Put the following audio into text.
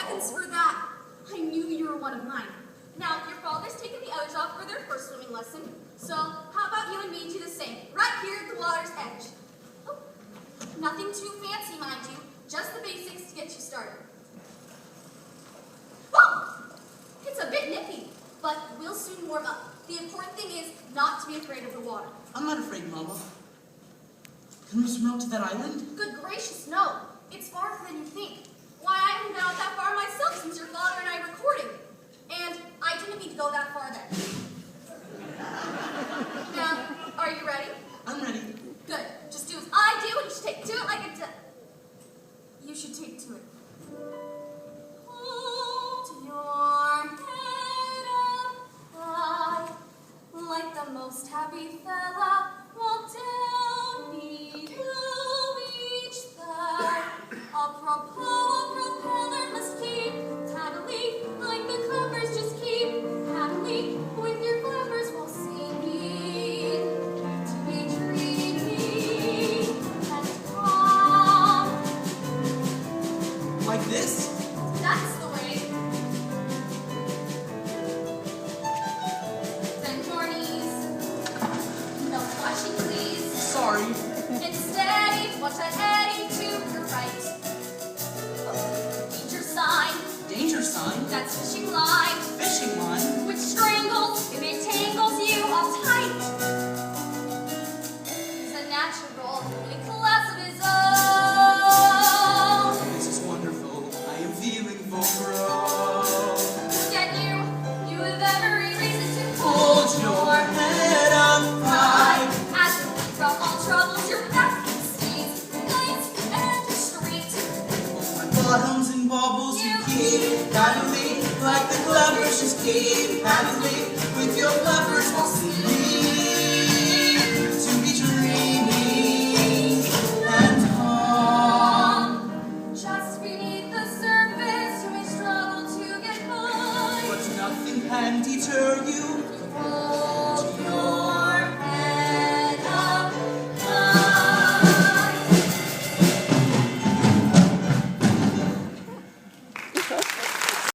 heavens for that! I knew you were one of mine. Now, your father's taken the others off for their first swimming lesson, so how about you and me do the same, right here at the water's edge? Oh, nothing too fancy, mind you, just the basics to get you started. Oh, it's a bit nippy, but we'll soon warm up. The important thing is not to be afraid of the water. I'm not afraid, Mama. Can we swim out to that island? Good gracious, no. It's farther than you think. Why, I haven't been out that far myself since your father and I recorded. And I didn't mean to go that far then. Now, are you ready? I'm ready. Good. Just do as I do, and you should take to it like a You should take to it. Hold your head up high, like the most happy fella. Walk down, knee to each thigh. A propeller must keep paddling, like the clappers just keep paddling. With your clappers while singing, to be dreaming and calm. Like this? That's the way. Bend your knees. No flashing, please. Sorry. And steady, watch that eddy to your right. Danger sign. Danger sign? That's fishing line. Fishing line? Which strangles if it tangles you up tight. He's a natural in a class of his own. This is wonderful. I am feeling full grown. Yet you have every reason to Hold your head up high. As you leap from all troubles, your back stays nice and straight. My bottoms and bubbles you keep paddling, like the clovers just keep paddling. With your clovers while singing, to be dreaming and calm. Just beneath the surface, you may struggle to get by. But nothing can deter you